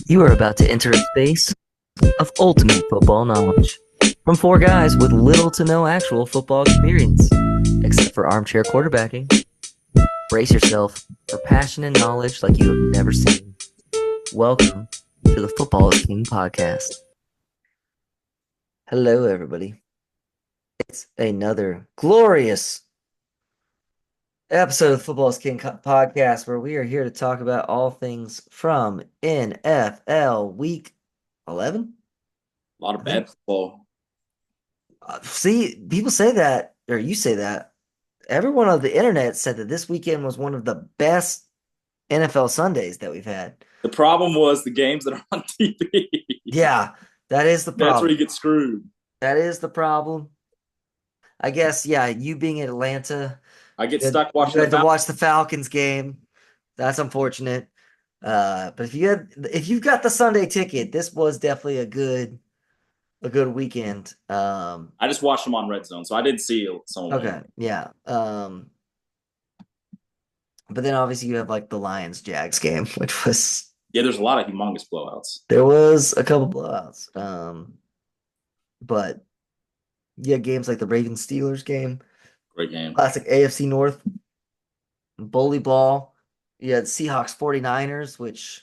You are about to enter a space of ultimate football knowledge from four guys with little to no actual football experience, except for armchair quarterbacking. Brace yourself for passion and knowledge like you have never seen. Welcome to the Football is King podcast. Hello, everybody. It's another glorious episode of Football is King podcast where we are here to talk about all things from NFL Week 11. A lot of bad football. See, people say that, or you say that. Everyone on the internet said that this weekend was one of the best NFL Sundays that we've had. The problem was the games that are on TV. Yeah, that is the problem. That's where you get screwed. That is the problem. I guess, yeah, you being in Atlanta, I get stuck watching. You had to watch the Falcons game. That's unfortunate. But if you've got the Sunday ticket, this was definitely a good weekend. I just watched them on Red Zone, so I didn't see some of them. Okay, yeah. But then obviously you have like the Lions-Jags game, which was there's a lot of humongous blowouts. There was a couple blowouts. But yeah, games like the Ravens-Steelers game. Great game. Classic AFC North. Bully ball. You had Seahawks 49ers, which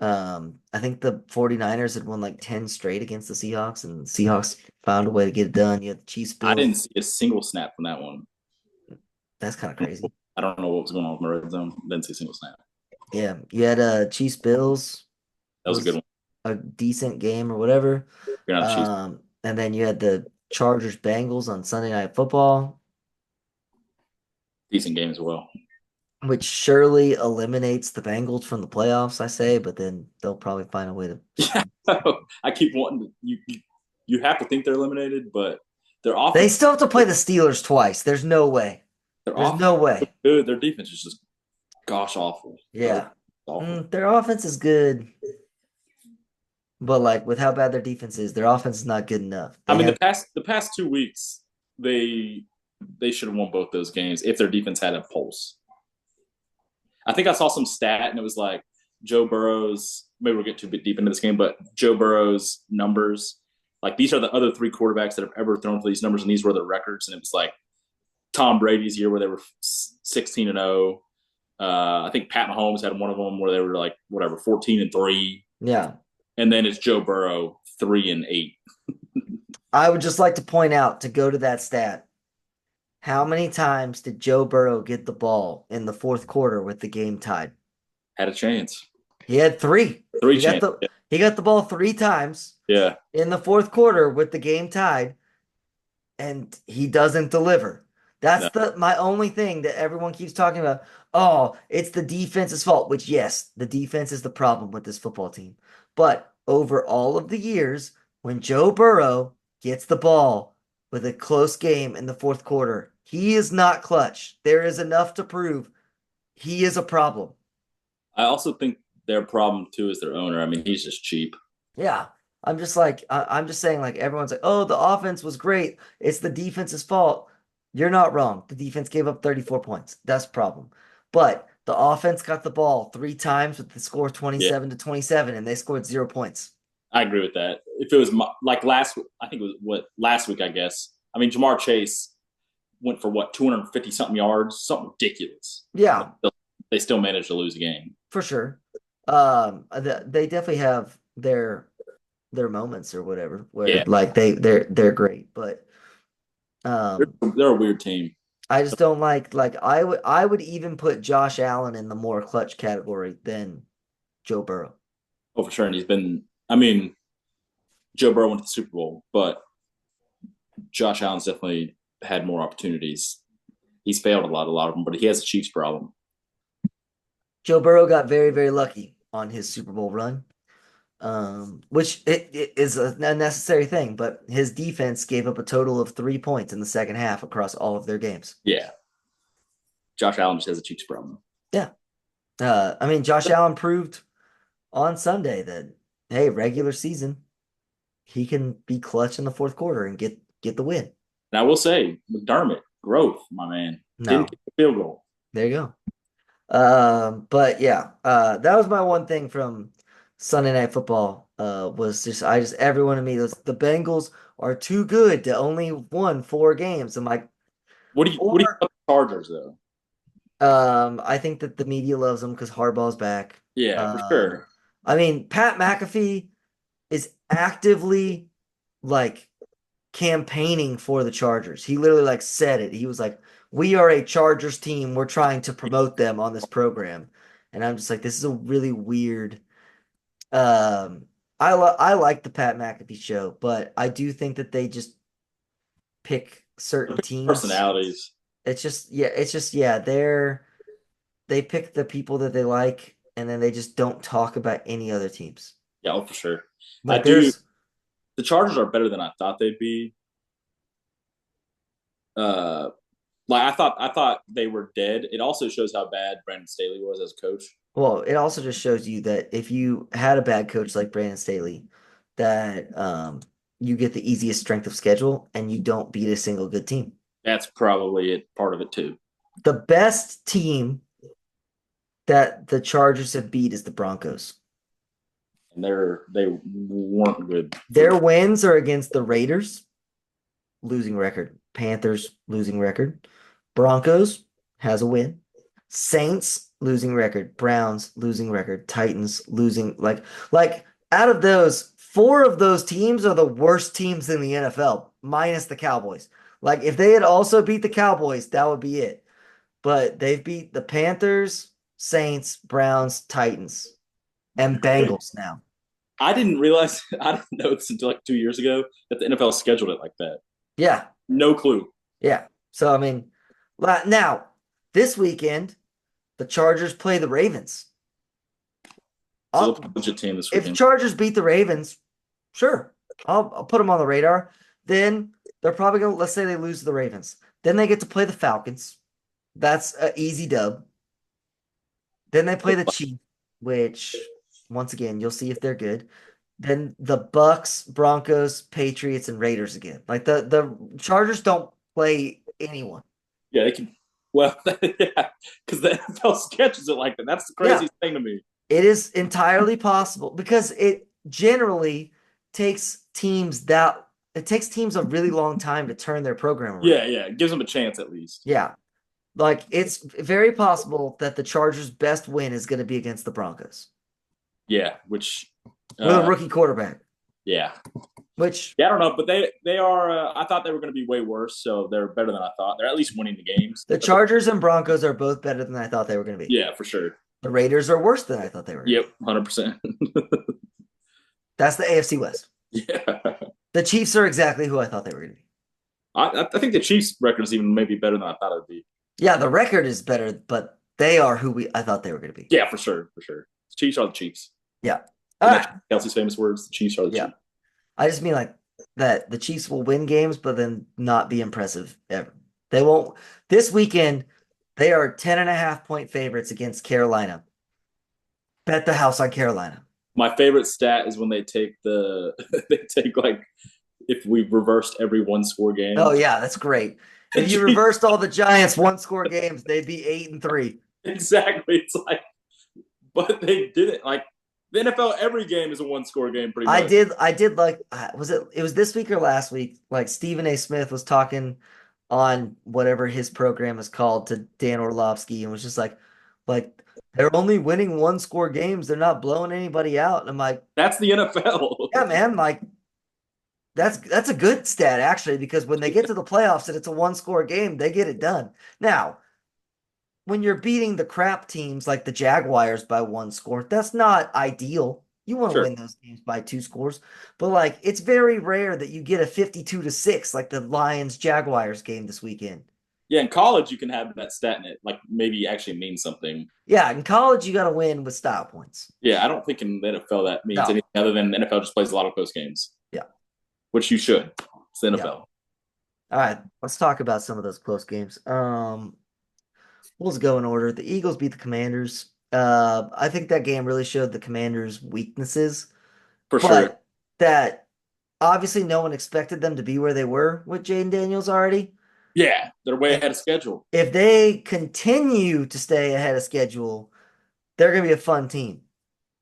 I think the 49ers had won like 10 straight against the Seahawks, and the Seahawks found a way to get it done. You had the Chiefs Bills. I didn't see a single snap from that one. That's kind of crazy. I don't know what was going on with my Red Zone. Didn't see a single snap. Yeah, you had Chiefs Bills. That was a good one. A decent game or whatever. And then you had the Chargers Bengals on Sunday Night Football. Decent game as well. Which surely eliminates the Bengals from the playoffs, I say, but then they'll probably find a way to. I keep wanting to. You have to think they're eliminated, but they're off. They still have to play the Steelers twice. There's no way. There's no way. Good. Their defense is just gosh awful. Yeah. Their offense is good. But like with how bad their defense is, their offense is not good enough. The past 2 weeks, they should have won both those games if their defense had a pulse. I think I saw some stat and it was like Joe Burrow's, maybe we'll get too deep into this game, but Joe Burrow's numbers, like these are the other three quarterbacks that have ever thrown for these numbers, and these were the records. And it was like Tom Brady's year where they were 16-0. I think Pat Mahomes had one of them where they were like 14-3. Yeah. And then it's Joe Burrow 3-8. I would just like to point out, to go to that stat, how many times did Joe Burrow get the ball in the fourth quarter with the game tied? Had a chance. He had three. He got the ball 3 times. Yeah. In the fourth quarter with the game tied, and he doesn't deliver. That's my only thing that everyone keeps talking about. Oh, it's the defense's fault, which yes, the defense is the problem with this football team. But over all of the years, when Joe Burrow gets the ball with a close game in the fourth quarter, he is not clutch. There is enough to prove he is a problem. I also think their problem too is their owner. I mean, he's just cheap. Yeah. I'm just saying, like, everyone's like, oh, the offense was great. It's the defense's fault. You're not wrong. The defense gave up 34 points. That's a problem. But the offense got the ball 3 times with the score 27-27, and they scored 0 points. I agree with that. If it was like last week, I guess. I mean, Jamar Chase went for 250-something yards, something ridiculous. Yeah. They still managed to lose a game. For sure. They definitely have their moments or whatever where like they're great, but they're a weird team. I just don't like I would even put Josh Allen in the more clutch category than Joe Burrow. Oh, for sure. And Joe Burrow went to the Super Bowl, but Josh Allen's definitely had more opportunities. He's failed a lot of them, but he has a Chiefs problem. Joe Burrow got very, very lucky on his Super Bowl run, which it is a necessary thing, but his defense gave up a total of 3 points in the second half across all of their games. Yeah. Josh Allen just has a Chiefs problem. Yeah. Josh Allen proved on Sunday that, hey, regular season, he can be clutch in the fourth quarter and get the win. And I will say, McDermott, growth, my man. Didn't get the field goal. There you go. But yeah, that was my one thing from Sunday Night Football was just everyone to me the Bengals are too good to only won 4 games. I'm like What do you four. think about the Chargers though? I think that the media loves them because Harbaugh's back. Yeah, for Um, sure. I mean Pat McAfee is actively like campaigning for the Chargers. He literally like said it. He was like, "We are a Chargers team. We're trying to promote them on this program." And I'm just like, this is a really weird. Um, I like the Pat McAfee show, but I do think that they just pick certain teams. Personalities. It's just they pick the people that they like, and then they just don't talk about any other teams. Yeah, oh, for sure. I Like do. there's The Chargers are better than I thought they'd be. Uh, like I thought they were dead. It also shows how bad Brandon Staley was as a coach. Well, it also just shows you that if you had a bad coach like Brandon Staley, that you get the easiest strength of schedule and you don't beat a single good team. That's probably it. Part of it too. The best team that the Chargers have beat is the Broncos. And they weren't good for Their wins are against the Raiders, losing record. Panthers, losing record. Broncos has a win. Saints, losing record. Browns, losing record. Titans, losing like out of those, 4 of those teams are the worst teams in the NFL, minus the Cowboys. Like if they had also beat the Cowboys, that would be it. But they've beat the Panthers, Saints, Browns, Titans, and Bengals now. I didn't realize I didn't know this until like 2 years ago that the NFL scheduled it like that. Yeah, No clue. yeah. So I mean, now this weekend the Chargers play the Ravens. So they'll play I'll, a legit team this if the weekend. Chargers beat the Ravens, sure, I'll put them on the radar. Then they're probably gonna let's say they lose to the Ravens. Then they get to play the Falcons. That's an easy dub. Then they play the Chiefs, which once again you'll see if they're good. Then the Bucks, Broncos, Patriots, and Raiders again. Like the Chargers don't play anyone. Yeah, they can. Well, yeah, because the NFL sketches it like that. That's the Yeah, craziest thing to me. it is entirely possible because it generally takes teams a really long time to turn their program around. Yeah, yeah, it gives them a chance at least. Yeah. Like it's very possible that the Chargers' best win is going to be against the Broncos Yeah, which, with a uh, rookie quarterback, yeah, which yeah. I don't know, but they are. I thought they were going to be way worse, so they're better than I thought. They're at least winning the games. the Chargers and Broncos are both better than I thought they were going to be. Yeah, for sure. The Raiders are worse than I thought they were going to Yep, be. 100%. That's the AFC West. Yeah, The Chiefs are exactly who I thought they were going to be. I think the Chiefs' record is even maybe better than I thought it would be. Yeah, the record is better, but they are who I thought they were going to be. Yeah, for sure, for sure. The Chiefs are the Chiefs. Yeah. All And that's right. Kelsey's famous words. The Chiefs are the Yeah. Chiefs. I just mean like that the Chiefs will win games, but then not be impressive ever. They won't. This weekend, they are 10.5 point favorites against Carolina. Bet the house on Carolina. My favorite stat is when they take the they take like if we reversed every one score game. Oh, yeah, that's great. If you reversed all the Giants 1-score games, they'd be 8-3. Exactly. It's like, but they didn't. Like the NFL, every game is a one score game, pretty I much. did, I did like, it was this week or last week? Like Stephen A. Smith was talking on whatever his program is called to Dan Orlovsky and was just like they're only winning 1-score games. They're not blowing anybody out. And I'm like, That's the NFL. yeah, man, like that's a good stat actually, because when they get to the playoffs and it's a 1-score game, they get it done. Now, when you're beating the crap teams like the Jaguars by 1 score, that's not ideal. You want to Sure. win those games by 2 scores, but like it's very rare that you get a 52-6 like the Lions Jaguars game this weekend. Yeah, in college you can have that stat in it, like maybe actually means something. Yeah, in college you got to win with style points. Yeah, I don't think in the NFL that means No. anything other than the NFL just plays a lot of close games, Yeah. which you should. It's the Yeah. NFL. All right, let's talk about some of those close games. We'll go in order. The Eagles beat the Commanders. I think that game really showed the Commanders' weaknesses, For sure. but that obviously no one expected them to be where they were with Jaden Daniels already. Yeah, they're way And ahead of schedule. if they continue to stay ahead of schedule, they're going to be a fun team.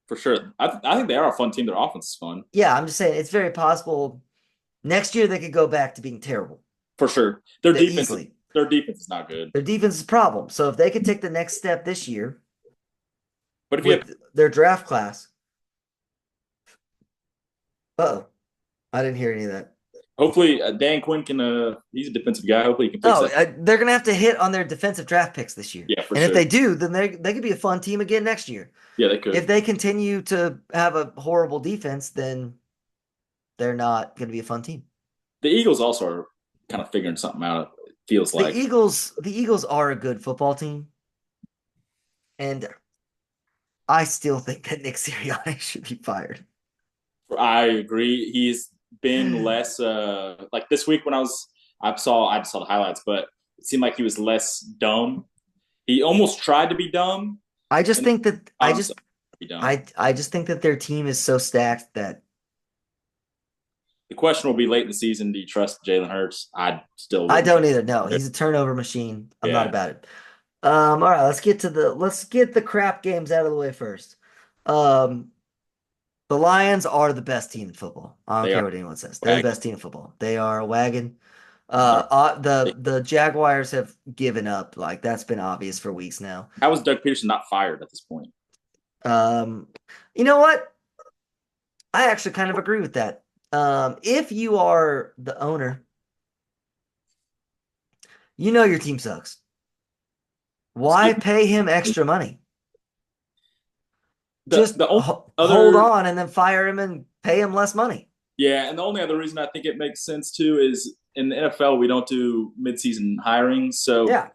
for sure. I think they are a fun team. Their offense is fun. Yeah, I'm just saying it's very possible next year they could go back to being terrible. For sure. Easily. Their defense is not good. Their defense is a problem. So if they could take the next step this year But if you have with their draft class, oh, I didn't hear any of that. hopefully Dan Quinn can he's a defensive guy. Hopefully he can fix Oh, that. they're gonna have to hit on their defensive draft picks this year, Yeah, for and if sure. they do, then they could be a fun team again next year. Yeah, they If could. they continue to have a horrible defense, then they're not going to be a fun team. The Eagles also are kind of figuring something out. It feels The like. Eagles, the Eagles are a good football team, and I still think that Nick Sirianni should be fired. I agree. He's been less like this week when I just saw the highlights, but it seemed like he was less dumb. He almost tried to be dumb I just and think that allowed himself to be dumb. I just think that their team is so stacked that The question will be late in the season. Do you trust Jalen Hurts? I still I wouldn't don't trust either. No, him. he's a turnover machine. I'm not Yeah. about it. All right, let's get the crap games out of the way first. Um, the Lions are the best team in football. I don't They are care what anyone says. They're the wagon. best team in football. They are a wagon. 100. The Jaguars have given up. Like that's been obvious for weeks now. How was Doug Peterson not fired at this point? Um, you know what? I actually kind of agree with that. If you are the owner, you know your team sucks. Why pay him extra money? Just The only hold other on and then fire him and pay him less money. Yeah, and the only other reason I think it makes sense too is in the NFL we don't do midseason hiring, so Yeah,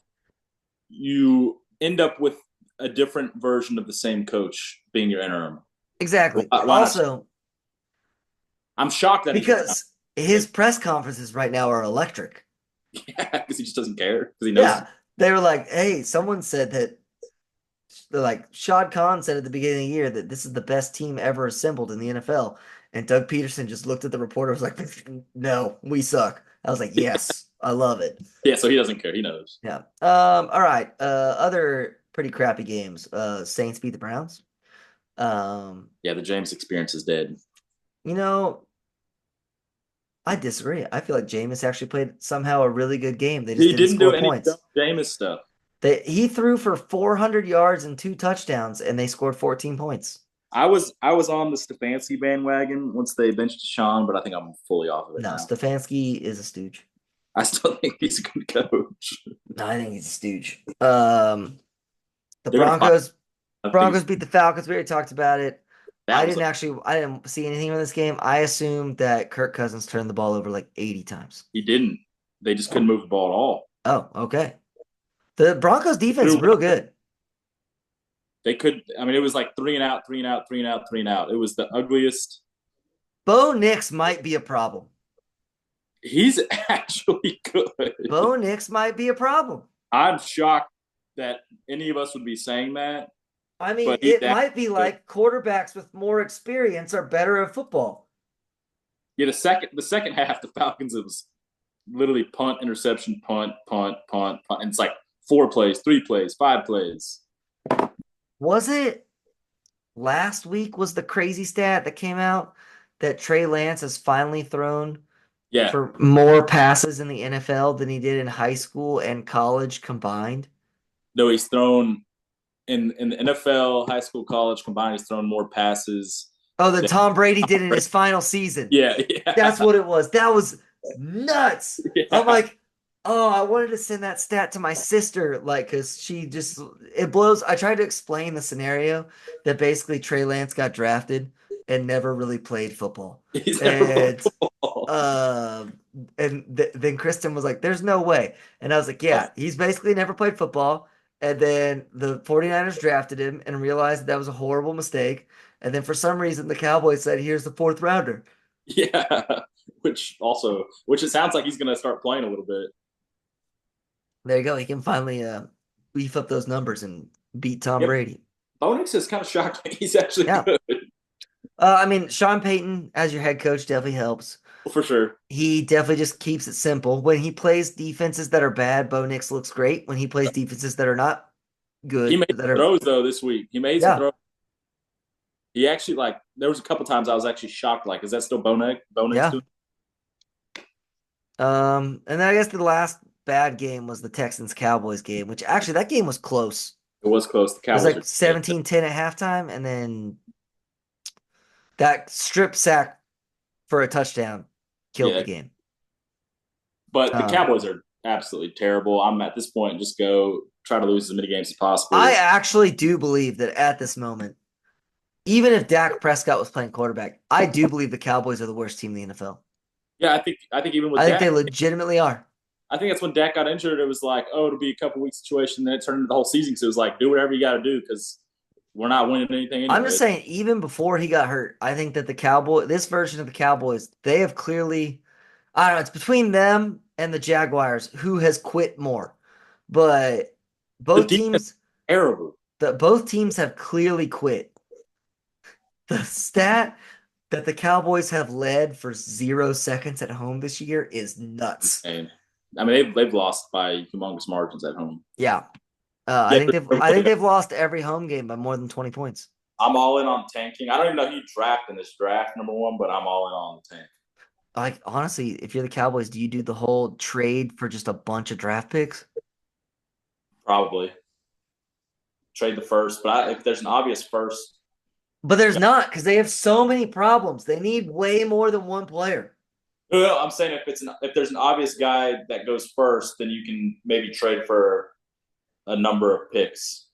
you end up with a different version of the same coach being your interim. exactly. Why not? Also, I'm shocked that he's around. because his press conferences right now are electric. Yeah, because he just doesn't care because he knows. Yeah, they were like, "Hey, someone said that." They're like Shad Khan said at the beginning of the year that this is the best team ever assembled in the NFL, and Doug Peterson just looked at the reporter and was like, "No, we suck." I was like, "Yes, I love it." Yeah, so he doesn't care. He knows. Yeah. All right. Other pretty crappy games. Saints beat the Browns. Um, Yeah, the James experience is dead. you know, I disagree. I feel like Jameis actually played somehow a really good game. They just He didn't didn't do score any dumb points. Jameis stuff. He threw for 400 yards and 2 touchdowns, and they scored 14 points. I was on the Stefanski bandwagon once they benched Deshaun, but I think I'm fully off of it No, now. Stefanski is a stooge. I still think he's a good coach. No, I think he's a stooge. The They're gonna Broncos beat the Falcons. We already talked about it. that was I didn't see anything in this game. I assumed that Kirk Cousins turned the ball over like 80 times. he didn't. They just couldn't move the ball at all. Oh, okay. The Broncos defense is real good. They could. I mean, it was like 3 and out, 3 and out, 3 and out, 3 and out. It was the ugliest. Bo Nix might be a problem. He's actually good. Bo Nix might be a problem. I'm shocked that any of us would be saying that. I mean, But he's it might be like quarterbacks with more experience are better at football. Yeah, the second half, the Falcons, it was literally punt, interception, punt, punt, punt, punt. And it's like 4 plays, 3 plays, 5 plays. Was it last week was the crazy stat that came out that Trey Lance has finally thrown Yeah. for more passes in the NFL than he did in high school and college combined? No, he's thrown in the NFL, high school, college combined. He's thrown more passes. Oh, that Tom Brady did in his final season. Yeah, yeah. That's what it was. That was nuts. Yeah. I'm like, oh, I wanted to send that stat to my sister, like, because it blows. I tried to explain the scenario that basically Trey Lance got drafted and never really played football. He's never And played football. then Kristen was like, there's no way. And I was like, yeah, he's basically never played football. And then the 49ers drafted him and realized that was a horrible mistake. And then for some reason, the Cowboys said, here's the fourth rounder. Yeah, which it sounds like he's going to start playing a little bit. There you go. He can finally beef up those numbers and beat Tom Brady. Bo Nix is kind of shocking. He's actually good. I mean, Sean Payton as your head coach definitely helps. For sure. He definitely just keeps it simple. When he plays defenses that are bad, Bo Nix looks great. When he plays defenses that are not good, He made throws though this week. He made some throws. He actually like there was a couple times I was actually shocked. Like, is that still Bo Nix Yeah. doing? And then I guess the last bad game was the Texans Cowboys game, which actually that game was close. It was close. The It was Cowboys like are dead. 17-10 at halftime, and then that strip sack for a touchdown killed the Yeah, game. but the Um, Cowboys are absolutely terrible. I'm at this point just go try to lose as many games as I possible. actually do believe that at this moment, even if Dak Prescott was playing quarterback, I do believe the Cowboys are the worst team in the NFL. Yeah, I think even with I think they Dak, legitimately are. I think that's when Dak got injured. It was like, oh, it'll be a couple weeks situation. Then it turned into the whole season. So it was like, do whatever you got to do because we're not winning anything I'm just anyway. saying, even before he got hurt, I think that this version of the Cowboys, they have clearly, I don't know, it's between them and the Jaguars who has quit more. But The both defense teams, is terrible. both teams have clearly quit. The stat that the Cowboys have led for 0 seconds at home this year is nuts. And I mean, they've lost by humongous margins at home. Yeah. Yeah, I think they've lost every home game by more than 20 points. I'm all in on tanking. I don't even know who you draft in this draft, number one, but I'm all in on the tank. Like honestly, if you're the Cowboys, do you do the whole trade for just a bunch of draft picks? Probably trade the first, but if there's an obvious first, But there's not because they have so many problems. They need way more than one player. well, I'm saying if there's an obvious guy that goes first, then you can maybe trade for a number of picks.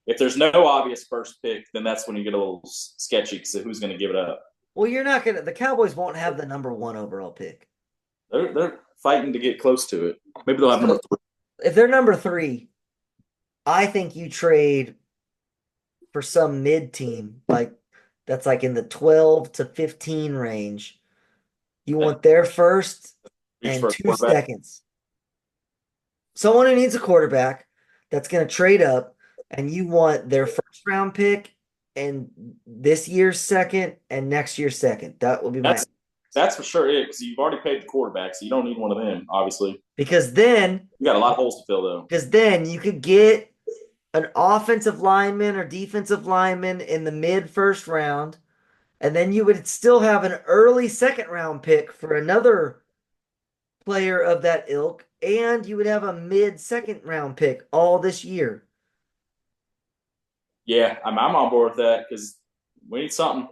If there's no obvious first pick, then that's when you get a little sketchy because who's going to give it up? Well, you're not gonna. The Cowboys won't have the number one overall pick. They're fighting to get close to it. Maybe they'll have number So three. if they're number three, I think you trade for some mid team like that's like in the 12 to 15 range. You want their first Reach and for a two quarterback. seconds. Someone who needs a quarterback that's going to trade up, and you want their first round pick and this year's second and next year's second. That will be my That's for sure it because you've already paid the quarterback, so you don't need one of them. Obviously, because then you got a lot of holes to fill though. you could get an offensive lineman or defensive lineman in the mid first round, and then you would still have an early second round pick for another player of that ilk, and you would have a mid second round pick all this year. Yeah, I'm on board with that because we need something.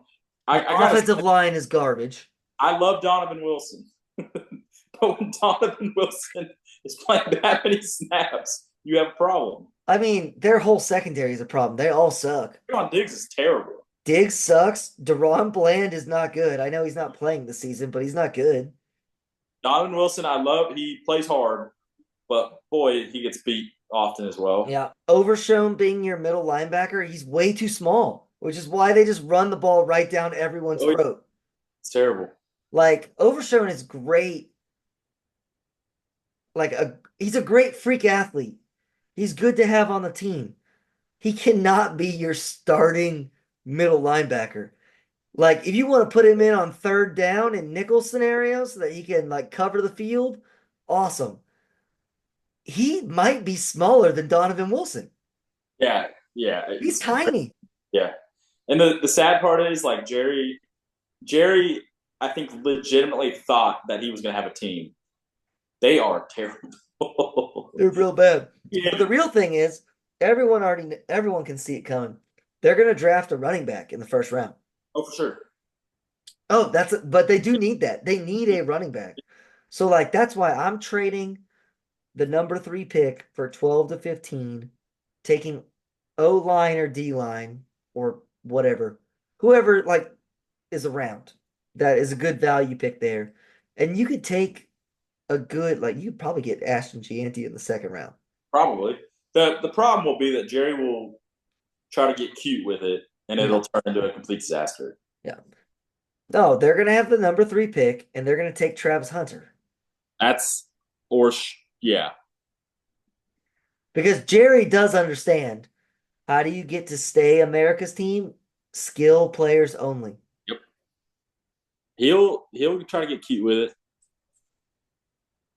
The I gotta offensive say, line is garbage. I love Donovan Wilson, but when Donovan Wilson is playing that many snaps, you have a problem. I mean, their whole secondary is a problem. They all suck. Trevon Diggs is terrible. Diggs sucks. Deron Bland is not good. I know he's not playing this season, but he's not good. Donovan Wilson, I love. He plays hard, but boy, he gets beat often as well. Yeah. Overshown being your middle linebacker, he's way too small, which is why they just run the ball right down everyone's Oh, throat. it's terrible. Like, Overshown is great. He's a great freak athlete. He's good to have on the team. He cannot be your starting middle linebacker. Like, if you want to put him in on third down in nickel scenarios so that he can like cover the field, awesome. He might be smaller than Donovan Wilson. Yeah, yeah, He's tiny. yeah. And the sad part is like Jerry, I think legitimately thought that he was going to have a team. They are terrible. They're real bad. But Yeah. the real thing is, everyone can see it coming. They're gonna draft a running back in the first round. Oh, for sure. Oh, but they do need that. They need a running back. So like that's why I'm trading the number 3 pick for 12 to 15, taking O line or D line or whatever, whoever like is around. That is a good value pick there. And you could take a good like you could probably get Ashton Gianti in the second round. Probably. The problem will be that Jerry will try to get cute with it, and Yeah. it'll turn into a complete disaster. Yeah. No, they're gonna have the number 3 pick and they're gonna take Travis Hunter. That's yeah. Because Jerry does understand how do you get to stay America's team? Skill players only. Yep. He'll try to get cute with it,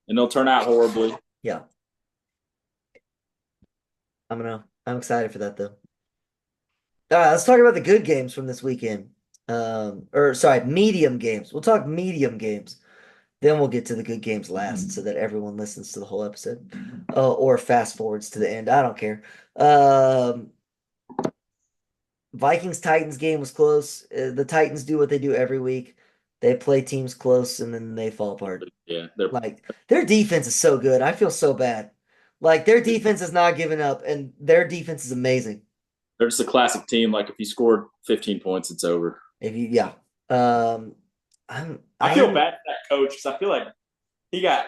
and they'll turn out horribly. Yeah. I'm excited for that though. All right, let's talk about the good games from this weekend. Or sorry, medium games. We'll talk medium games. Then we'll get to the good games last so that everyone listens to the whole episode. Or fast forwards to the end. I don't care. Um, Vikings Titans game was close. The Titans do what they do every week. They play teams close and then they fall apart. Yeah, they're Like their defense is so good. I feel so bad. Like their defense is not giving up and their defense is amazing. they're just a classic team. Like if you scored 15 points, it's over. If you yeah. Um I I feel am bad for that coach because I feel like he got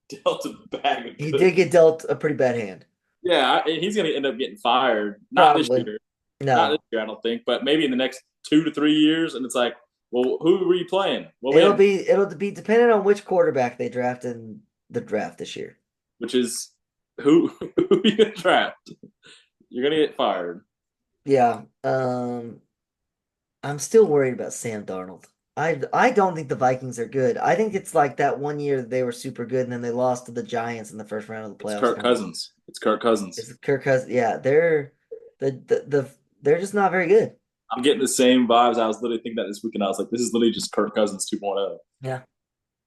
dealt a bag of he good. did get dealt a pretty bad hand. Yeah, he's going to end up getting fired. Not this Probably. year. Not this No. year, I don't think, but maybe in the next 2 to 3 years. And it's like, well, who were you playing? Well, It'll be dependent on which quarterback they draft in the draft this year. which is who are you going to draft? You're going to get fired. Yeah. I'm still worried about Sam Darnold. I don't think the Vikings are good. I think it's like that one year that they were super good and then they lost to the Giants in the first round of the It's playoffs. Kirk Cousins. It's Kirk Cousins. It's Kirk Cousins. Yeah, they're just not very good. I'm getting the same vibes. I was literally thinking that this weekend. I was like, this is literally just Kirk Cousins 2.0. Yeah.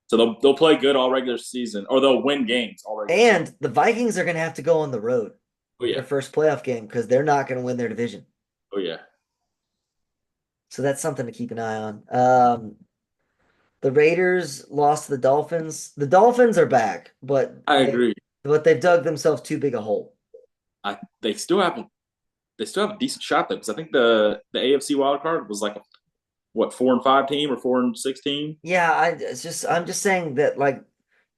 So they'll play good all regular season, or they'll win games all regular season. And the Vikings are gonna have to go on the road Oh their yeah, first playoff game because they're not gonna win their division. oh yeah. So that's something to keep an eye on. The Raiders lost to the Dolphins. The Dolphins are back, I agree. but they've dug themselves too big a hole. They still have a decent shot though, because I think the AFC wild card was like a, what 4-5 team or 4-6 team. Yeah, I'm just saying that like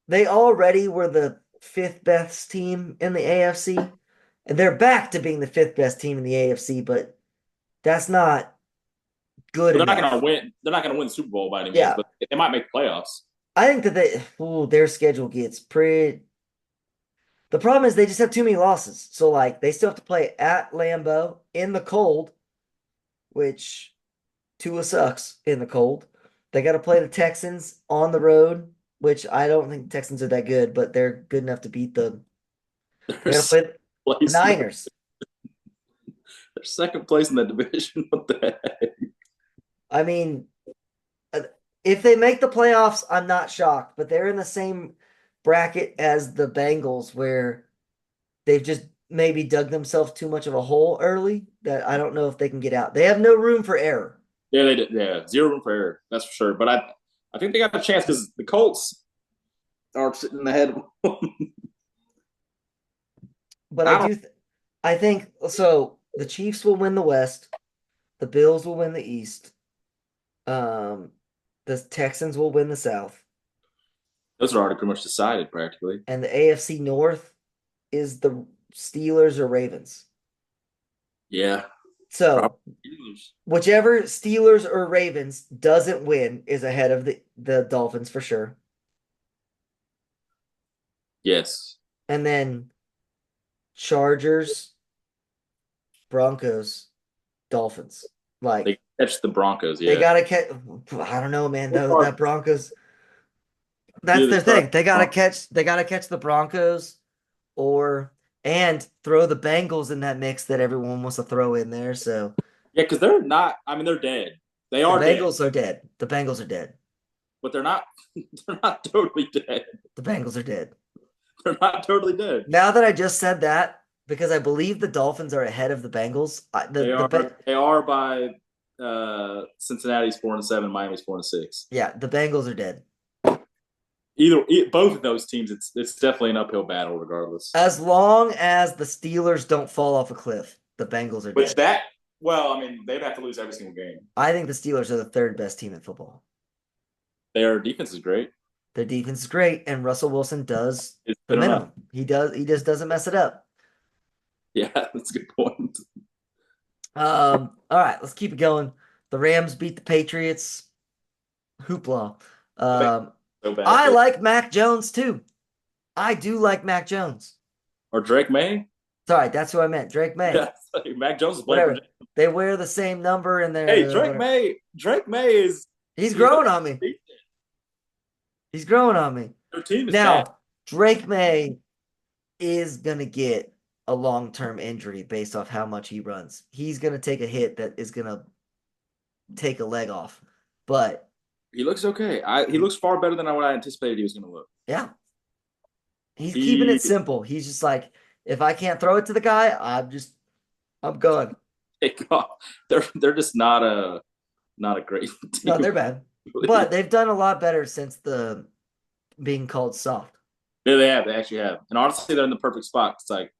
they already were the fifth best team in the AFC, and they're back to being the fifth best team in the AFC, but that's not good But they're not going enough. to win. They're not going to win the Super Bowl by any means, Yeah, but they might make the playoffs. I think that their schedule gets pretty. The problem is they just have too many losses. So like they still have to play at Lambeau in the cold, which Tua sucks in the cold. They got to play the Texans on the road, which I don't think the Texans are that good, but they're good enough to beat them. They got to There's play the place. Niners. They're second place in that division. What the heck? I mean, uh, if they make the playoffs, I'm not shocked, but they're in the same bracket as the Bengals where they've just maybe dug themselves too much of a hole early that I don't know if they can get out. They have no room for error. Yeah, they did. Yeah, zero room for error. That's for sure. But I think they got a chance because the Colts are sitting ahead. But I don't. I think so. The Chiefs will win the West. The Bills will win the East. Um, the Texans will win the South, Those are already pretty much decided practically. and the AFC North is the Steelers or Ravens. Yeah, So probably. whichever Steelers or Ravens doesn't win is ahead of the Dolphins for sure. Yes, And then Chargers, Broncos, Dolphins. they Like catch the Broncos. they Yeah, gotta catch. I don't know, man. What Though are that Broncos, that's either their the Chargers thing. They or gotta Broncos. catch. They gotta catch the Broncos, or and throw the Bengals in that mix that everyone wants to throw in there. So Yeah, because they're not. I mean, they're dead. They the are dead, Bengals are dead. The Bengals are dead. but they're not. They're not totally dead. The Bengals are dead. They're not totally dead. Now that I just said that, because I believe the Dolphins are ahead of the Bengals. They are. They are by Cincinnati's 4-7, Miami's 4-6. Yeah, the Bengals are dead. Both of those teams, it's definitely an uphill battle regardless. As long as the Steelers don't fall off a cliff, the Bengals are Which dead. well, I mean, they'd have to lose every single game. I think the Steelers are the third best team in football. Their defense is great. Their defense is great, and Russell Wilson does It's the good enough. minimum. He just doesn't mess it up. Yeah, that's a good point. All right, let's keep it going. The Rams beat the Patriots. Hoopla. So bad. I like Mac Jones too. I do like Mac Jones. Or Drake May. Sorry, that's who I meant. Drake May. Yeah, Mac Jones is playing for. Whatever. They wear the same number in their. Hey, Drake whatever. May. Drake May is. He's growing on me. Decent. He's growing on me. Their team is Now, bad. Drake May is gonna get a long-term injury based off how much he runs. He's gonna take a hit that is gonna take a leg off. But He looks okay. He looks far better than what I anticipated he was going to look. yeah, he's keeping He it simple. He's just like, if I can't throw it to the guy, I'm gone. they're just not a great No, team. they're bad. But they've done a lot better since the being called soft. Yeah, they have. They actually have. And honestly, they're in the perfect spot. It's like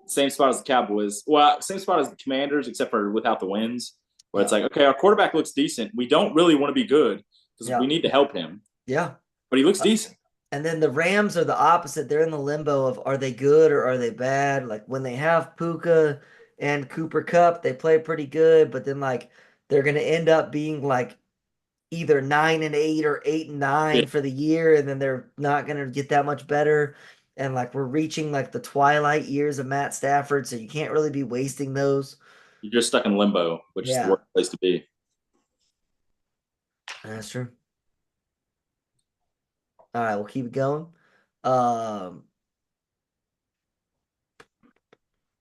same spot as the Cowboys. Well, same spot as the Commanders, except for without the wins. Where it's Yeah. like, okay, our quarterback looks decent. We don't really want to be good because we Yeah. need to help him, Yeah. but he looks Uh, decent. And then the Rams are the opposite. They're in the limbo of are they good or are they bad? Like when they have Puka and Cooper Cup, they play pretty good, but then like they're gonna end up being like either 9-8 or 8-9 Yeah, for the year, and then they're not gonna get that much better. And like we're reaching like the twilight years of Matt Stafford, so you can't really be wasting those. you're just stuck in limbo, which is the Yeah, worst place to be. that's true. All right, we'll keep it going. Um,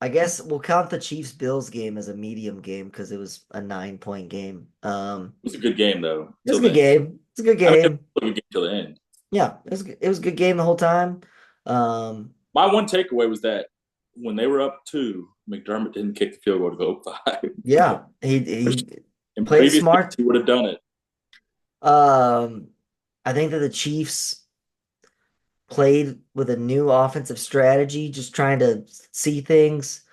I guess we'll count the Chiefs Bills game as a medium game because it was a 9-point game. It was a good game though It was till a good then. game. It's a good I mean, it game. was a good game till the end. Yeah, it was a good game the whole time. My one takeaway was that when they were up two, McDermott didn't kick the field goal to go up 5. Yeah, he In played previous years, smart. he would have done it. Um, I think that the Chiefs played with a new offensive strategy, just trying to see things.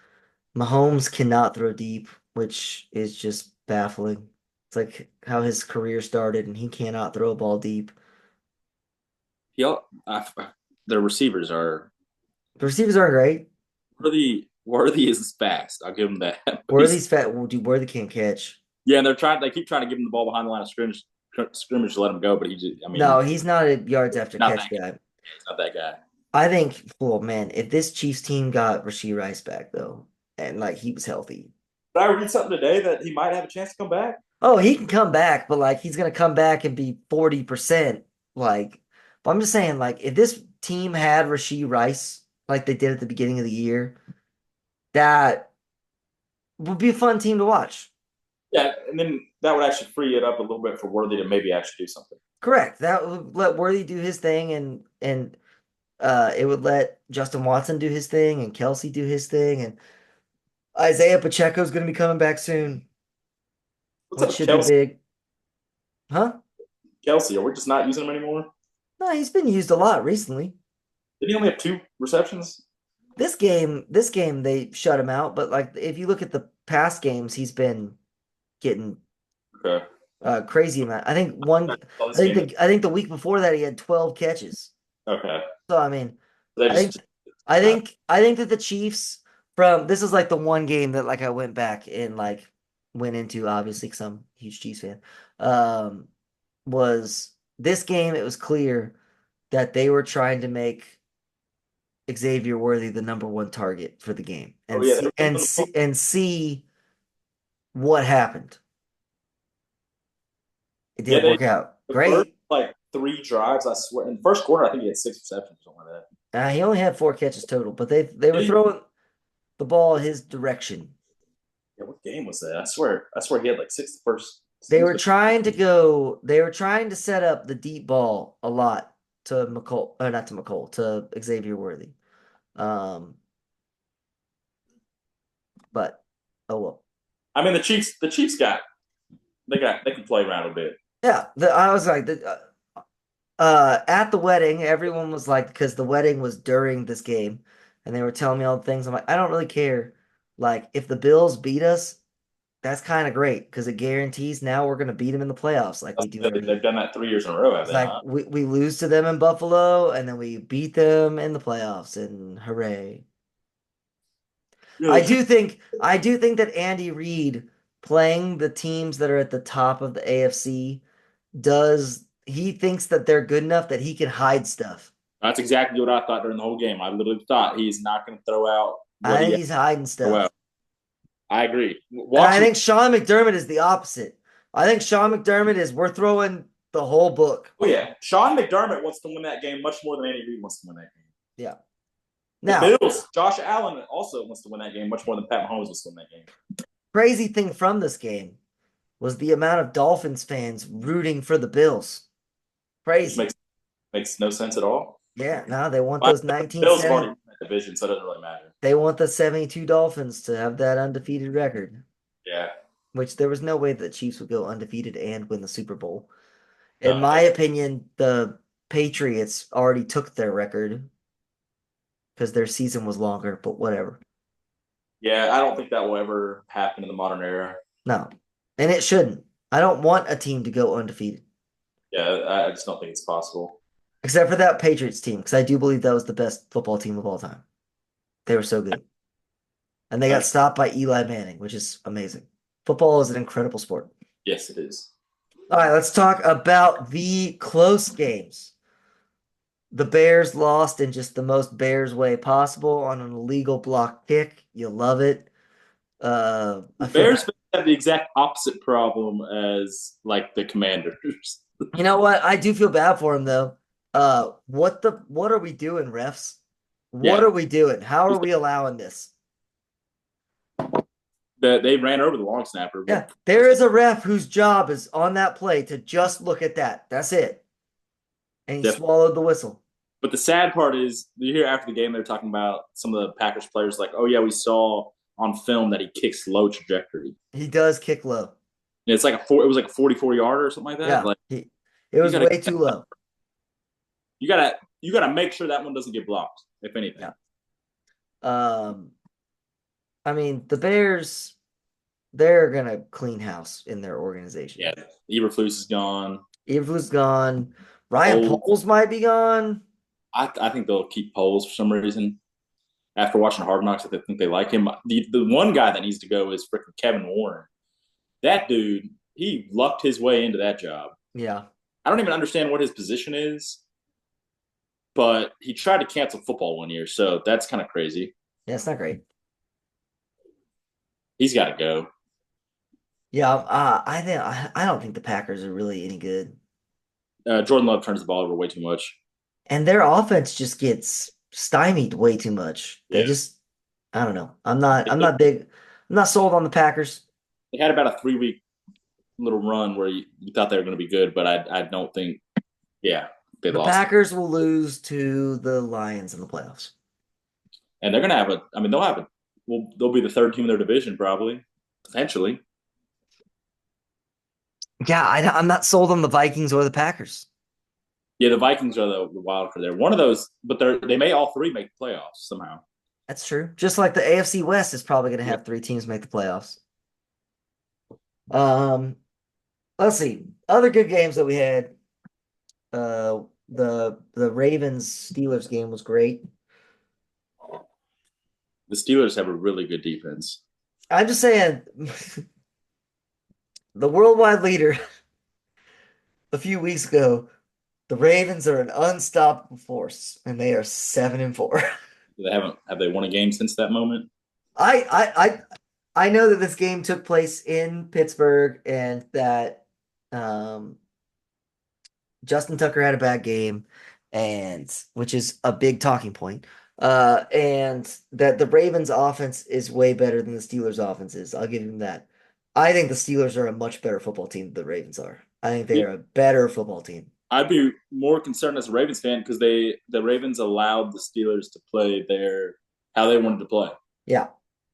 Mahomes cannot throw deep, which is just baffling. It's like how his career started, and he cannot throw a ball deep. He, their receivers are The receivers aren't great. Worthy. Worthy is fast. I'll give him that. But Worthy's fat. Dude, Worthy can't catch. yeah, and they're trying. They keep trying to give him the ball behind the line of scrimmage to let him go. But he just, I No, mean, he's not a yards after not that catch guy. guy. He's not that guy. I think, oh man, if this Chiefs team got Rashee Rice back though, and like he was healthy, Did I read something today that he might have a chance to come back? oh, he can come back, but like he's gonna come back and be 40%. Like, but I'm just saying, like, if this team had Rashee Rice like they did at the beginning of the year, that would be a fun team to watch. Yeah, and then that would actually free it up a little bit for Worthy to maybe actually do something. Correct. That would let Worthy do his thing, and it would let Justin Watson do his thing and Kelsey do his thing, and Isaiah Pacheco's going to be coming back soon, What's up which with should be Kelsey? big. Huh? Kelsey, are we just not using him anymore? No, he's been used a lot recently. Did he only have 2 receptions? This game they shut him out, but like if you look at the past games, he's been getting Okay. crazy amount. Oh, this game. I think the week before that he had 12 catches. Okay. So I mean, They I just think I think that the Chiefs from this is like the one game that like I went back and like went into obviously because I'm a huge Chiefs fan. Um, was this game it was clear that they were trying to make Xavier Worthy the number one target for the game oh yeah, they were giving him and see what happened. It yeah, didn't work out. the first Great. like 3 drives, I swear. In the first quarter, I think he had 6 receptions or something like He only had 4 catches total, but they were that. throwing the ball his direction. Yeah, what game was that? I swear he had like 6 the first. They were trying to set up the deep ball a lot to McCole, or not to McCole, to Xavier Worthy. Um, but oh well. I mean, the Chiefs they can play around a bit. Yeah, I was like at the wedding, everyone was like because the wedding was during this game and they were telling me all the things. I'm like, I don't really care. Like if the Bills beat us, that's kind of great because it guarantees now we're gonna beat them in the playoffs like we do every They've year. done that 3 years in a row, have It's they like not? we lose to them in Buffalo and then we beat them in the playoffs and hooray. Yeah, they should. I do think that Andy Reid playing the teams that are at the top of the AFC does he thinks that they're good enough that he can hide stuff. That's exactly what I thought during the whole game. I literally thought he's not going to throw out I what he think has he's hiding to throw stuff. out. I agree. And I Watching, think Sean McDermott is the opposite. I think Sean McDermott is we're throwing the whole book. oh yeah, Sean McDermott wants to win that game much more than Andy Reid wants to win that game. Yeah. The Now, Bills. Josh Allen also wants to win that game much more than Pat Mahomes wants to win that game. crazy thing from this game was the amount of Dolphins fans rooting for the Bills. Which Crazy. makes no sense at all. Yeah, no, they want But those the Bills have already 1970. won that division, so it doesn't really matter. They want the 72 Dolphins to have that undefeated record, Yeah. which there was no way the Chiefs would go undefeated and win the Super Bowl. In No. my opinion, the Patriots already took their record because their season was longer, but whatever. Yeah, I don't think that will ever happen in the modern era. No. And it shouldn't. I don't want a team to go undefeated, Yeah, I just don't think it's possible. except for that Patriots team, because I do believe that was the best football team of all time. They were so good. And they got Uh, stopped by Eli Manning, which is amazing. Football is an incredible sport. yes, it is. All right, let's talk about the close games. The Bears lost in just the most Bears way possible on an illegal block kick. You love it. I feel Bears bad. fans have the exact opposite problem as like the Commanders. You know what? I do feel bad for him though. What are we doing, refs? What Yeah, are we doing? How are we allowing this? they ran over the long snapper, Yeah, but there is a ref whose job is on that play to just look at that. That's it. And he definitely. swallowed the whistle. But the sad part is, you hear after the game they're talking about some of the Packers players like, oh yeah, we saw on film that he kicks low trajectory. He does kick low. And it's like it was like a 44 yarder or something like that. Yeah, Like it you was gotta way too low. you gotta make sure that one doesn't get blocked, if anything. Yeah. Um, I mean, the Bears, they're gonna clean house in their organization. Yeah, Eberflus is gone. Eberflus gone. Ryan Poles, Poles might be gone. I think they'll keep Poles for some reason. After watching Hard Knocks, I think they like him. The one guy that needs to go is freaking Kevin Warren. That dude, he lucked his way into that job. Yeah. I don't even understand what his position is, but he tried to cancel football one year, so that's kind of crazy. Yeah, it's not great. He's got to go. Yeah, I don't think the Packers are really any good. Jordan Love turns the ball over way too much. And their offense just gets stymied way too much. They Yeah, just I don't know. I'm not big. I'm not sold on the Packers. they had about a 3 week little run where you thought they were going to be good, but I don't think. Yeah, they The lost, Packers will lose to the Lions in the playoffs. and they're going to have a. I mean, they'll have a. Well, they'll be the third team in their division probably, potentially. Yeah, I'm not sold on the Vikings or the Packers. Yeah, the Vikings are the wild card there. One of those, but they may all three make the playoffs somehow. That's true. Just like the AFC West is probably going to Yeah. have three teams make the playoffs. Um, let's see. Other good games that we had. The Ravens Steelers game was great. The Steelers have a really good defense. I'm just saying, the worldwide leader a few weeks ago, the Ravens are an unstoppable force, and they are 7-4. They haven't have they won a game since that moment? I know that this game took place in Pittsburgh and that um, Justin Tucker had a bad game, and which is a big talking point. And that the Ravens offense is way better than the Steelers offense is. I'll give him that. I think the Steelers are a much better football team than the Ravens are. I think they Yeah, are a better football team. I'd be more concerned as a Ravens fan because the Ravens allowed the Steelers to play their how they wanted to play. Yeah,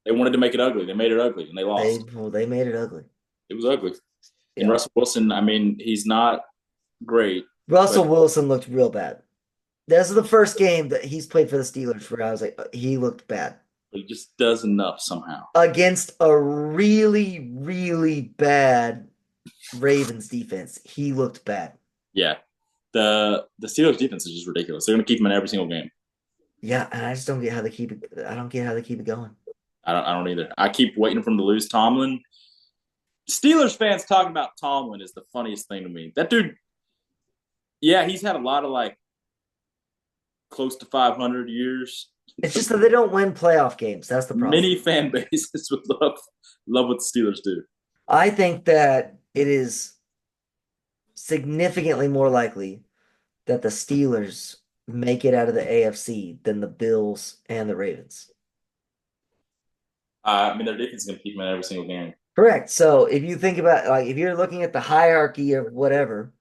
They wanted to make it ugly. They made it ugly, and they lost. they made it ugly. It was ugly. And Yeah. Russell Wilson, I mean, he's not great, Russell but Wilson looked real bad. This is the first game that he's played for the Steelers where I was like, he looked bad. he just does enough somehow. Against a really, really bad Ravens defense, he looked bad. Yeah, the Steelers defense is just ridiculous. They're going to keep him in every single game. Yeah, and I just don't get how they keep it. I don't get how they keep it going. I don't either. I keep waiting for him to lose. Tomlin. Steelers fans talking about Tomlin is the funniest thing to me. That dude, yeah, he's had a lot of like close to 500 years. It's just that they don't win playoff games. That's the problem. Many fan bases would love what the Steelers do. I think that it is significantly more likely that the Steelers make it out of the AFC than the Bills and the Ravens. I mean, their defense is going to keep them in every single game. Correct. So if you think about like if you're looking at the hierarchy of whatever,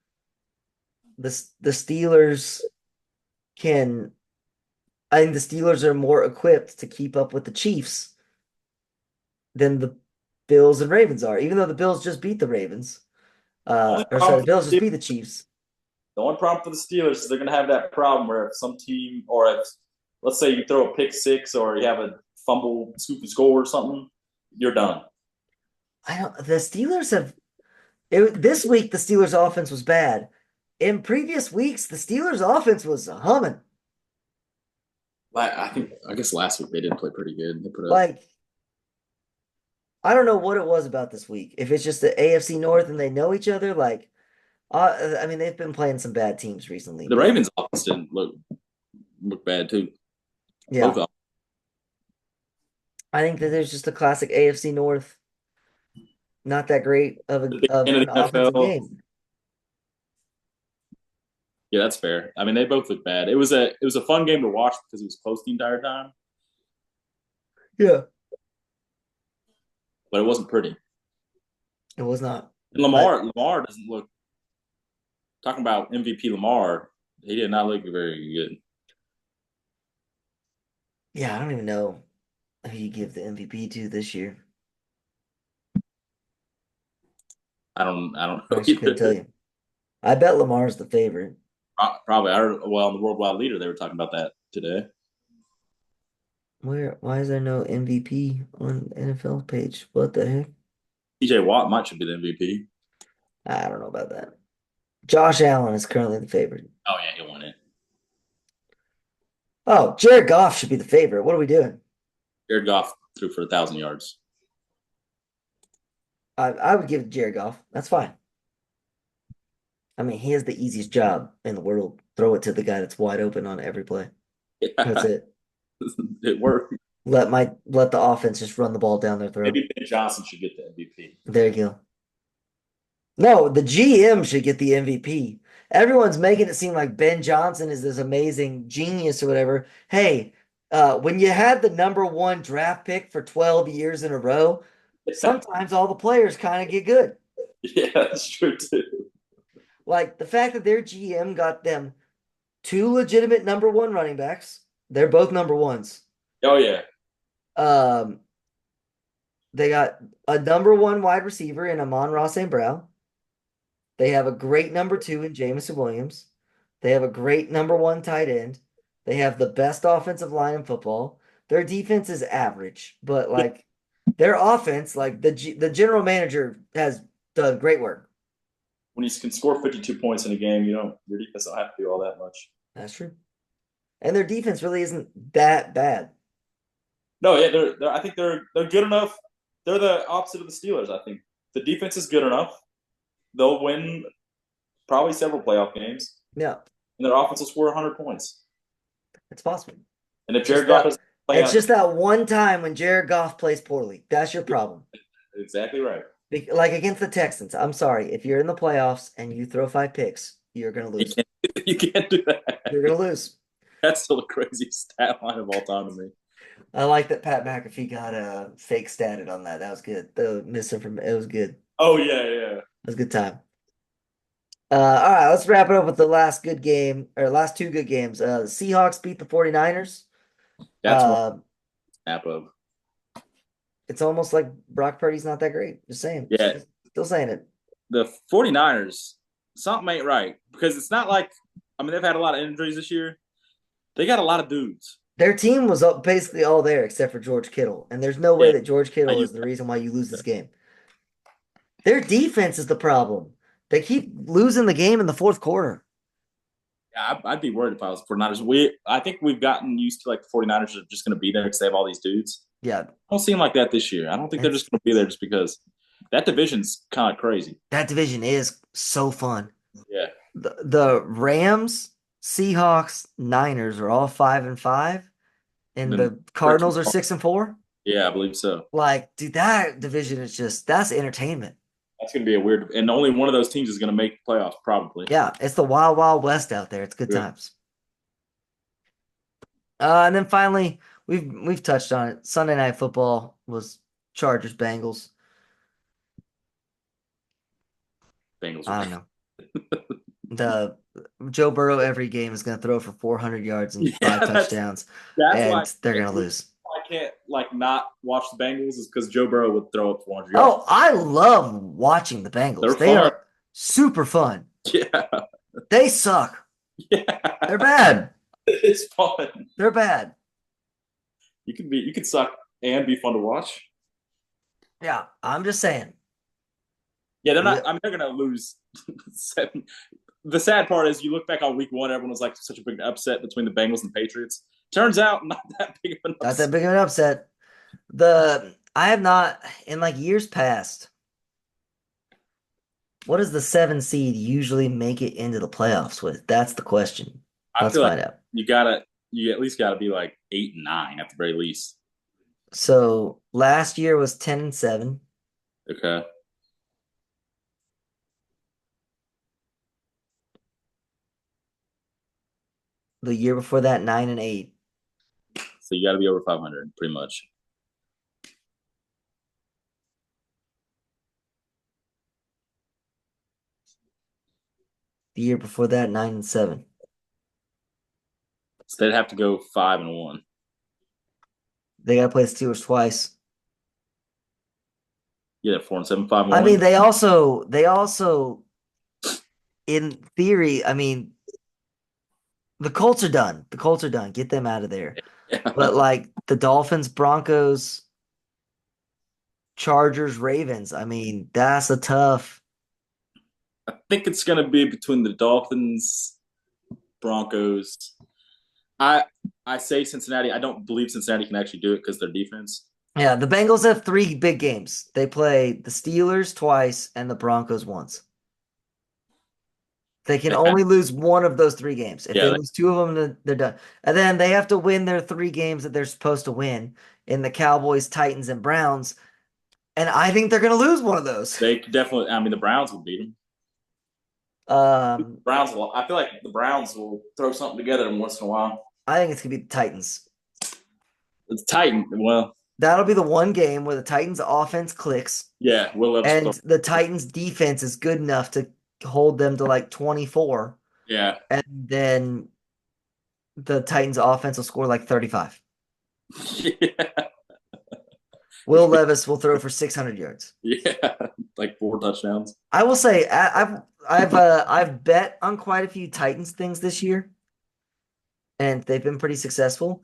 the Steelers can I think the Steelers are more equipped to keep up with the Chiefs than the Bills and Ravens are, even though the Bills just beat the Ravens. The only Or sorry, problem the for Bills just the beat the Chiefs. The only problem for the Steelers is they're going to have that problem where if some team, or if, let's say you throw a pick six or you have a fumble, scoop and score or something, you're done. I don't. The Steelers have this week. The Steelers' offense was bad. In previous weeks, the Steelers' offense was humming. I guess last week they didn't play pretty good. They put up. Like I don't know what it was about this week. If it's just the AFC North and they know each other, like I mean, they've been playing some bad teams recently, The but Ravens offense didn't look bad too. Both yeah, of I think that there's just a classic AFC North, not that great of the big of end of an the offensive NFL. game. Yeah, that's fair. I mean, they both look bad. It was a fun game to watch because it was close the entire time, Yeah, but it wasn't pretty. it was not. And But Lamar doesn't look. Talking about MVP Lamar, he did not look very good. yeah, I don't even know who you give the MVP to this year. I don't I know actually couldn't tell either. you. I bet Lamar's the favorite. Probably. Well, on the worldwide leader, they were talking about that today. Why is there no MVP on the NFL page? What the heck? TJ Watt might should be the MVP. I don't know about that. Josh Allen is currently the favorite. Oh yeah, he won it. Oh, Jared Goff should be the favorite. What are we doing? Jared Goff threw for 1,000 yards. I would give it to Jared Goff. That's fine. I mean, he has the easiest job in the world. Throw it to the guy that's wide open on every play. That's Yeah, it. it worked. Let the offense just run the ball down their throat. Maybe Ben Johnson should get the MVP. There you go. No, the GM should get the MVP. Everyone's making it seem like Ben Johnson is this amazing genius or whatever. Hey, when you had the number one draft pick for 12 years in a row, sometimes all the players kind of get good. Yeah, that's true too. Like the fact that their GM got them two legitimate number one running backs. They're both number ones. Oh yeah, Um, they got a number one wide receiver in Amon-Ra St. Brown. They have a great number two in Jameson Williams. They have a great number one tight end. They have the best offensive line in football. Their defense is average, but like their offense, like the general manager has done great work. when you can score 52 points in a game, your defense don't have to do all that much. That's true. And their defense really isn't that bad. No, yeah, I think they're good enough. They're the opposite of the Steelers. I think the defense is good enough. They'll win probably several playoff games, Yeah, and their offense will score 100 points. it's possible. And if Just Jared Goff that is playing it's out, just that one time when Jared Goff plays poorly. That's your problem. exactly right. Like against the Texans. I'm sorry. If you're in the playoffs and you throw five picks, you're gonna You lose. can't, you can't do that. You're gonna lose. That's still the craziest stat line of all time to me. I like that Pat McAfee got a fake statted on that. That was good. The misinformation. It was good. It Oh yeah, yeah. was a good time. All right, let's wrap it up with the last good game or last two good games. The Seahawks beat the 49ers. That's one Uh, snap of. it's almost like Brock Purdy's not that great. Just saying. Yeah, Still saying it. the 49ers, something ain't right because it's not like, I mean, they've had a lot of injuries this year. They got a lot of dudes. Their team was basically all there except for George Kittle, and there's no way Yeah, that George Kittle is the reason why you lose this game. Their defense is the problem. They keep losing the game in the fourth quarter. I'd be worried if I was 49ers. I think we've gotten used to like the 49ers are just going to be there because they have all these dudes. Yeah, Don't seem like that this year. I don't think they're just going to be there just because that division's kind of crazy. that division is so fun. Yeah. The Rams, Seahawks, Niners are all 5-5, and And then the Cardinals are 6-4. yeah, I believe so. Like, dude, that division is that's entertainment. That's going to be a weird, and only one of those teams is going to make the playoffs probably. Yeah, it's the wild, wild west out there. It's good Yeah. times. And then finally, we've touched on it. Sunday Night Football was Chargers Bengals. Bengals are I bad. don't know. The Joe Burrow every game is going to throw for 400 yards and five Yeah, touchdowns, that's why and they're going to lose. I can't like not watch the Bengals is because Joe Burrow would throw up 400 yards. Oh, I love watching the They're Bengals. They fun. are super fun. Yeah, They suck. yeah, They're bad. it's fun. They're bad. You could suck and be fun to watch. Yeah, I'm just saying. Yeah, they're We, not. I mean, they're gonna lose. Seven. The sad part is you look back on week one, everyone was like such a big upset between the Bengals and the Patriots. Turns out not that big of an not that upset. big of an upset. I have not in like years past. What does the 7 seed usually make it into the playoffs with? That's the question. I Let's feel like find out. you at least gotta be like 8 and 9 at the very least. So last year was 10-7. Okay. The year before that, 9-8. So you got to be over 500, pretty much. The year before that, 9-7. So they'd have to go 5-1. They got to play the Steelers twice. Yeah, 4-7, five and I one. mean, they also, in theory, I mean, the Colts are done. The Colts are done. Get them out of there. Yeah. But like the Dolphins, Broncos, Chargers, Ravens, I mean, that's a tough. I think it's gonna be between the Dolphins, Broncos. I I say Cincinnati. I don't believe Cincinnati can actually do it because their defense. Yeah, the Bengals have three big games. They play the Steelers twice and the Broncos once. They can They have, only lose one of those three games. If they yeah, lose two of them, then they're done. And then they have to win their three games that they're supposed to win in the Cowboys, Titans, and Browns. And I think they're going to lose one of those. they definitely. I mean, the Browns will beat them. Um, Browns will. I feel like the Browns will throw something together once in a while. I think it's going to be the Titans. It's Titan. Well, That'll be the one game where the Titans offense clicks yeah, Will Levis will and throw. the Titans defense is good enough to hold them to like 24. Yeah, And then the Titans offense will score like 35. yeah, Will Levis will throw for 600 yards. yeah. Like 4 touchdowns. I will say I've bet on quite a few Titans things this year, and they've been pretty successful.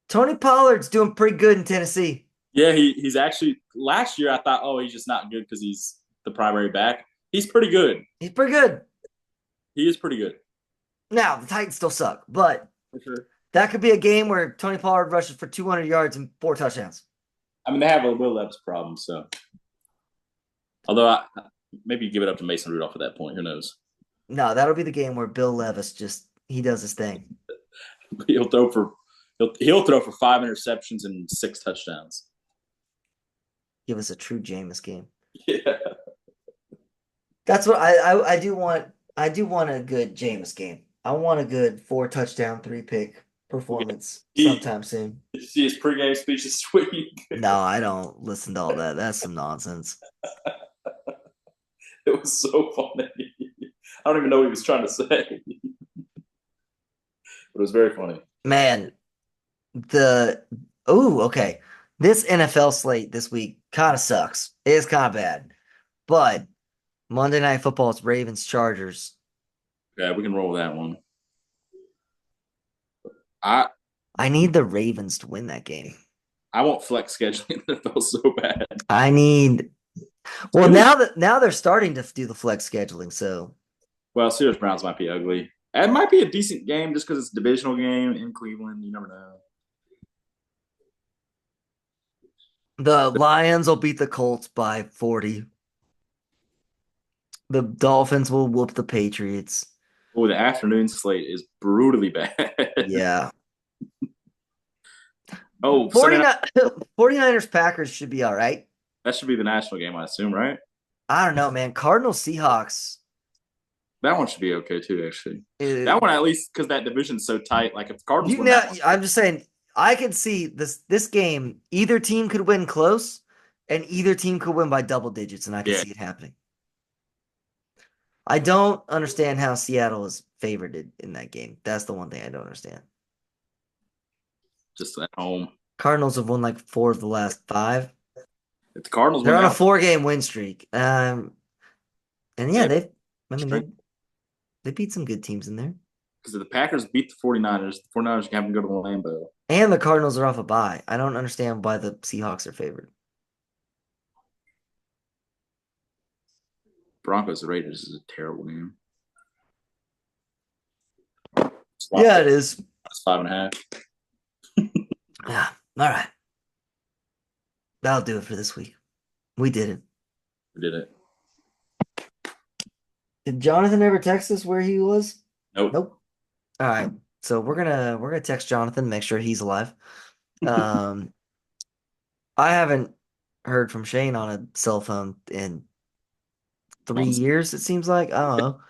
Tony Pollard's doing pretty good in Tennessee. Yeah, he's actually last year I thought, oh, he's just not good because he's the primary back. He's pretty good. He's pretty good. He is pretty good. Now the Titans still suck, but For sure. that could be a game where Tony Pollard rushes for 200 yards and 4 touchdowns. I mean, they have a Will Levis problem, so although maybe you give it up to Mason Rudolph at that point. Who knows? No, that'll be the game where Bill Levis just he does his thing. He'll throw for he'll throw for 5 interceptions and 6 touchdowns. Give us a true Jameis game. Yeah, That's what I do want. I do want a good Jameis game. I want a good 4 touchdown, 3 pick performance he sometime soon. did you see his pregame speech this week? No, I don't listen to all that. That's some nonsense. It was so funny. I don't even know what he was trying to say, but it was very funny. Man, the okay. This NFL slate this week kind of sucks. It's kind of bad. But Monday Night Football is Ravens Chargers. Yeah, we can roll with that one. I I need the Ravens to win that game. I want flex scheduling. That felt so bad. I need well now they're starting to do the flex scheduling, so Well, Steelers Browns might be ugly. It might be a decent game just because it's a divisional game in Cleveland. You never know. the Lions will beat the Colts by 40. The Dolphins will whoop the Patriots. Oh, the afternoon slate is brutally bad. Yeah. Oh, Sunday 49 night, 49ers Packers should be all right. that should be the national game, I assume, right? I don't know, man. Cardinals Seahawks. That one should be okay too, actually. Uh, That one at least because that division's so tight. Like if the Cardinals you win know, that one, I'm just saying, I could see this game. Either team could win close, and either team could win by double digits, and I could yeah, see it happening. I don't understand how Seattle is favored in that game. That's the one thing I don't understand. just at home. Cardinals have won like 4 of the last 5. If the Cardinals They're win on a that, 4-game win streak. And yeah, they I mean, they beat some good teams in there. because if the Packers beat the 49ers can have them go to Lambeau. And the Cardinals are off a bye. I don't understand why the Seahawks are favored. Broncos Raiders is a terrible game. Swap Yeah, pick it is. is 5.5. Yeah. All right. That'll do it for this week. We did it. We did it. Did Jonathan ever text us where he was? Nope. Nope. All right. So we're gonna text Jonathan, make sure he's alive. Um, I haven't heard from Shane on a cell phone in 3 years, it seems like. I don't know.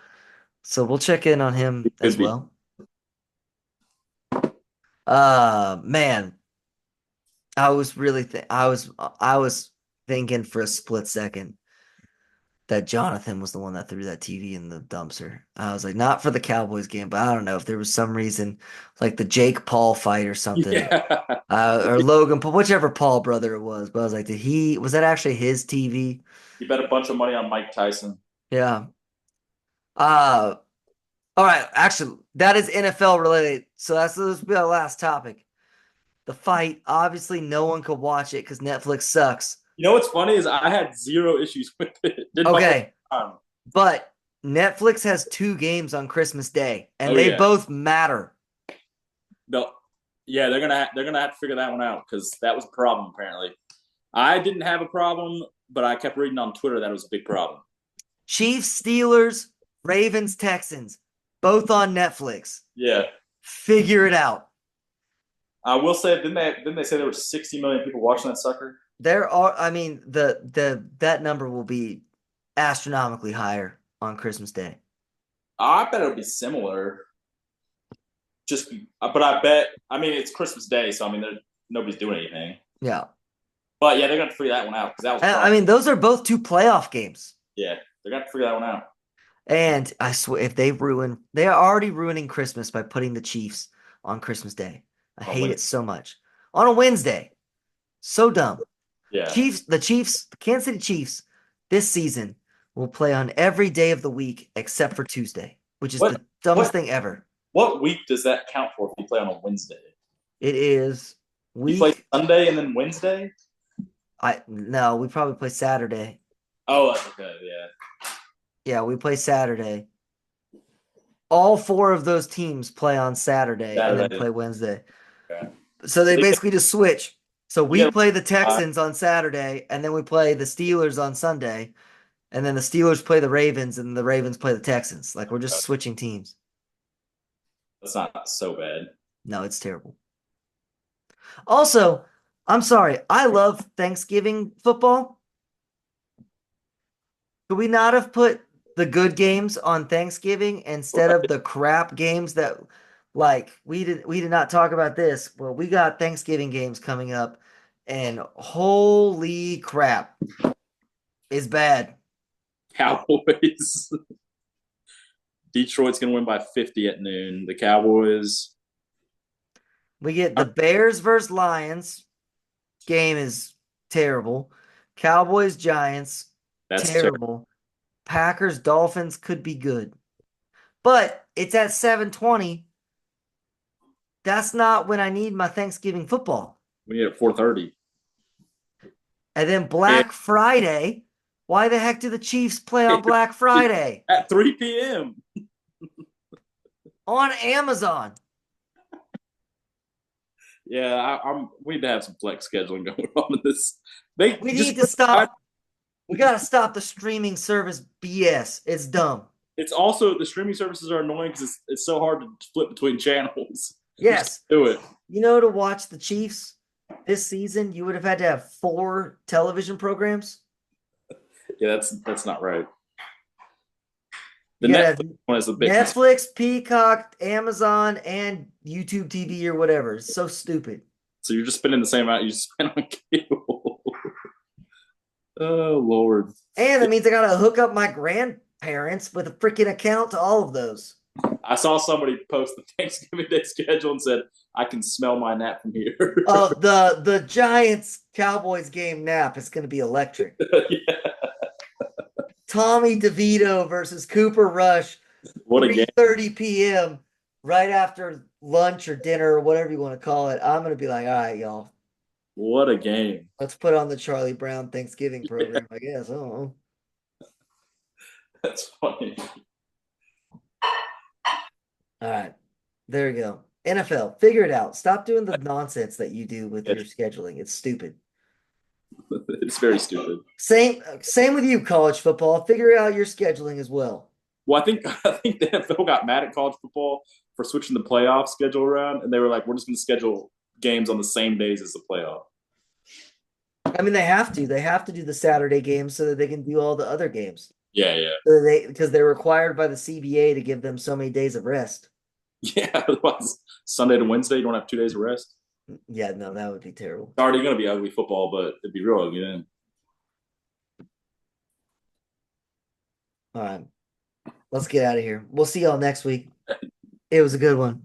So we'll check in on him as Could be. well. Man, I was thinking for a split second that Jonathan was the one that threw that TV in the dumpster. I was like, not for the Cowboys game, but I don't know if there was some reason, like the Jake Paul fight or something, Yeah. or Logan Paul, whichever Paul brother it was. But I was like, was that actually his TV? You bet a bunch of money on Mike Tyson. Yeah. Uh, all right. Actually, that is NFL related. So this will be our last topic. The fight. Obviously, no one could watch it because Netflix sucks. You know what's funny is I had zero issues with it. Did my Okay. time. But Netflix has 2 games on Christmas Day, and Oh they yeah. both matter. No. Yeah, they're gonna have to figure that one out because that was a problem apparently. I didn't have a problem, but I kept reading on Twitter that it was a big problem. Chiefs, Steelers, Ravens, Texans, both on Netflix. Yeah. Figure it out. I will say, didn't they say there were 60 million people watching that sucker? There are, I mean, that number will be astronomically higher on Christmas Day. I bet it'll be similar. Just, but I bet. I mean, it's Christmas Day, so I mean, nobody's doing anything. Yeah. But yeah, they're gonna figure that one out because that was a I problem. mean, those are both 2 playoff games. Yeah, they're gonna figure that one out. And I swear, if they are already ruining Christmas by putting the Chiefs on Christmas Day. I On hate Wednesday. it so much. On a Wednesday. So dumb. Yeah, The Kansas City Chiefs this season will play on every day of the week except for Tuesday, which is what the dumbest what thing ever. what week does that count for if you play on a Wednesday? It is You play week Sunday and then Wednesday. I no, we probably play Saturday. Oh, okay, yeah. Yeah, we play Saturday. All 4 of those teams play on Saturday and then Saturday. play Wednesday. Okay. So So they they get, basically just switch. So you we get play the Texans on Saturday, and then we play the Steelers on Sunday, and then the Steelers play the Ravens, and the Ravens play the Texans. Like we're just switching teams. that's not so bad. No, it's terrible. Also, I'm sorry. I love Thanksgiving football. Could we not have put the good games on Thanksgiving instead of the crap games that like we did not talk about this. Well, we got Thanksgiving games coming up and holy crap is bad. Cowboys. Detroit's gonna win by 50 at noon. The Cowboys. We get the Bears versus Lions. Game is terrible. Cowboys Giants That's terrible. terrible. Packers Dolphins could be good. But it's at 7:20. That's not when I need my Thanksgiving football. We need at 4:30. And then Black Friday. Why the heck do the Chiefs play on Black Friday? At 3 p.m. On Amazon. Yeah, we need to have some flex scheduling going on in this. We need to stop. We got to stop the streaming service BS. It's dumb. It's also the streaming services are annoying because it's so hard to flip between channels. Yes. Do it. You know, to watch the Chiefs this season, you would have had to have 4 television programs. Yeah, that's not right. The You gotta Netflix have one is a bit. Netflix, Peacock, Amazon, and YouTube TV or whatever. It's so stupid. So you're just spending the same amount you spend on cable. Oh Lord. And that means I gotta hook up my grandparents with a freaking account to all of those. I saw somebody post the Thanksgiving Day schedule and said, I can smell my nap from here. Oh, the Giants Cowboys game nap is gonna be electric. Yeah. Tommy DeVito versus Cooper Rush, What a game. 3:30 p.m. right after lunch or dinner or whatever you want to call it. I'm gonna be like, all right, y'all, What a game. let's put on the Charlie Brown Thanksgiving program, I guess. I don't know. That's funny. All right, there you go. NFL, figure it out. Stop doing the nonsense that you do with your scheduling. It's stupid. It's very stupid. Same with you, college football. Figure out your scheduling as well. Well, I think the NFL got mad at college football for switching the playoff schedule around, and they were like, "We're just going to schedule games on the same days as the playoff." I mean, they have to. They have to do the Saturday games so that they can do all the other games. Yeah, yeah, So because they're required by the CBA to give them so many days of rest. yeah. Otherwise, Sunday to Wednesday, you don't have 2 days of rest. Yeah, no, that would be terrible. It's already going to be ugly football, but it'd be real ugly then. All right. Let's get out of here. We'll see y'all next week. It was a good one.